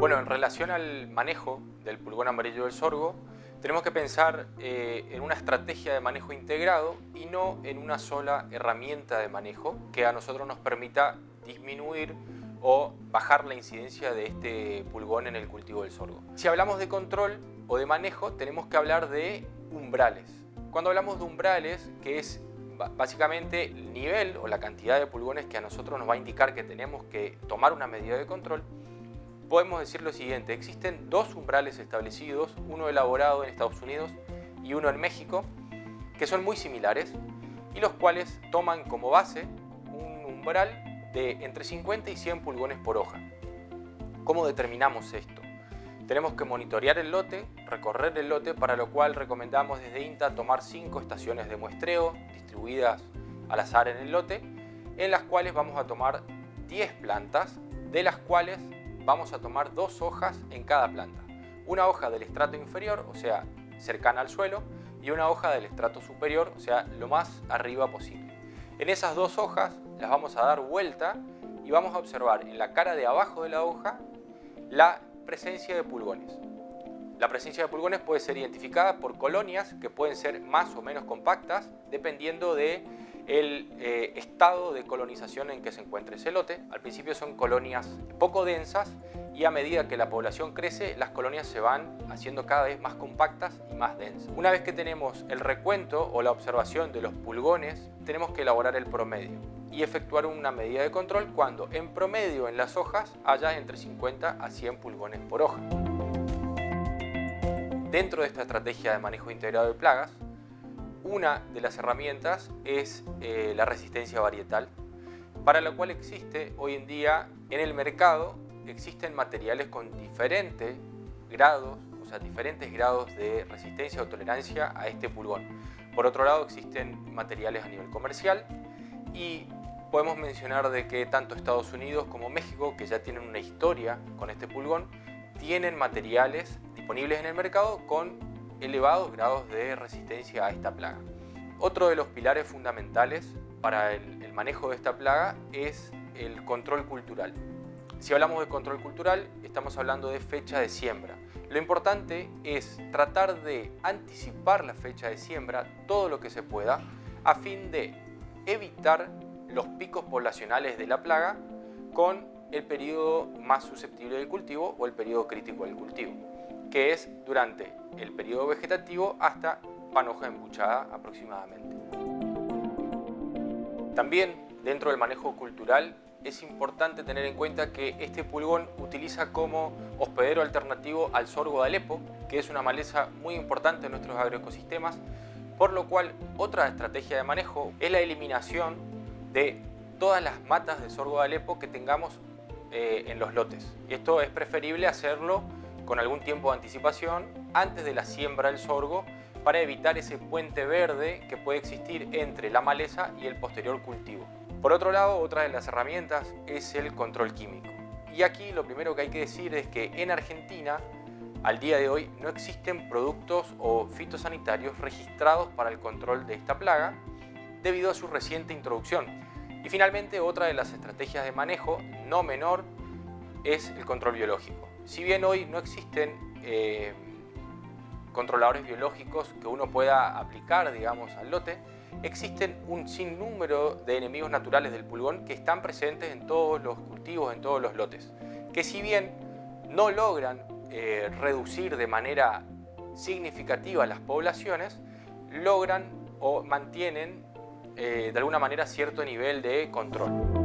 Bueno, en relación al manejo del pulgón amarillo del sorgo, tenemos que pensar en una estrategia de manejo integrado y no en una sola herramienta de manejo que a nosotros nos permita disminuir o bajar la incidencia de este pulgón en el cultivo del sorgo. Si hablamos de control o de manejo, tenemos que hablar de umbrales. Cuando hablamos de umbrales, que es básicamente el nivel o la cantidad de pulgones que a nosotros nos va a indicar que tenemos que tomar una medida de control, podemos decir lo siguiente: existen dos umbrales establecidos, uno elaborado en Estados Unidos y uno en México, que son muy similares y los cuales toman como base un umbral de entre 50 y 100 pulgones por hoja. ¿Cómo determinamos esto? Tenemos que monitorear el lote, recorrer el lote, para lo cual recomendamos desde INTA tomar 5 estaciones de muestreo distribuidas al azar en el lote, en las cuales vamos a tomar 10 plantas, de las cuales vamos a tomar 2 hojas en cada planta. Una hoja del estrato inferior, o sea, cercana al suelo, y una hoja del estrato superior, o sea, lo más arriba posible. En esas 2 hojas las vamos a dar vuelta y vamos a observar en la cara de abajo de la hoja la presencia de pulgones. La presencia de pulgones puede ser identificada por colonias que pueden ser más o menos compactas dependiendo de el estado de colonización en que se encuentre ese lote. Al principio son colonias poco densas y a medida que la población crece, las colonias se van haciendo cada vez más compactas y más densas. Una vez que tenemos el recuento o la observación de los pulgones, tenemos que elaborar el promedio y efectuar una medida de control cuando en promedio en las hojas haya entre 50 a 100 pulgones por hoja. Dentro de esta estrategia de manejo integrado de plagas, una de las herramientas es la resistencia varietal, para la cual existe hoy en día en el mercado, existen materiales con diferentes grados de resistencia o tolerancia a este pulgón. Por otro lado, existen materiales a nivel comercial y podemos mencionar de que tanto Estados Unidos como México, que ya tienen una historia con este pulgón, tienen materiales disponibles en el mercado con elevados grados de resistencia a esta plaga. Otro de los pilares fundamentales para el manejo de esta plaga es el control cultural. Si hablamos de control cultural, estamos hablando de fecha de siembra. Lo importante es tratar de anticipar la fecha de siembra todo lo que se pueda a fin de evitar los picos poblacionales de la plaga con el periodo más susceptible del cultivo o el periodo crítico del cultivo, que es durante el periodo vegetativo hasta panoja embuchada aproximadamente. También dentro del manejo cultural es importante tener en cuenta que este pulgón utiliza como hospedero alternativo al sorgo de Alepo, que es una maleza muy importante en nuestros agroecosistemas, por lo cual otra estrategia de manejo es la eliminación de todas las matas de sorgo de Alepo que tengamos en los lotes. Y esto es preferible hacerlo con algún tiempo de anticipación antes de la siembra del sorgo para evitar ese puente verde que puede existir entre la maleza y el posterior cultivo. Por otro lado, otra de las herramientas es el control químico. Y aquí lo primero que hay que decir es que en Argentina, al día de hoy, no existen productos o fitosanitarios registrados para el control de esta plaga debido a su reciente introducción. Y finalmente, otra de las estrategias de manejo no menor es el control biológico. Si bien hoy no existen controladores biológicos que uno pueda aplicar, digamos, al lote, existen un sinnúmero de enemigos naturales del pulgón que están presentes en todos los cultivos, en todos los lotes, que si bien no logran reducir de manera significativa las poblaciones, logran o mantienen de alguna manera cierto nivel de control.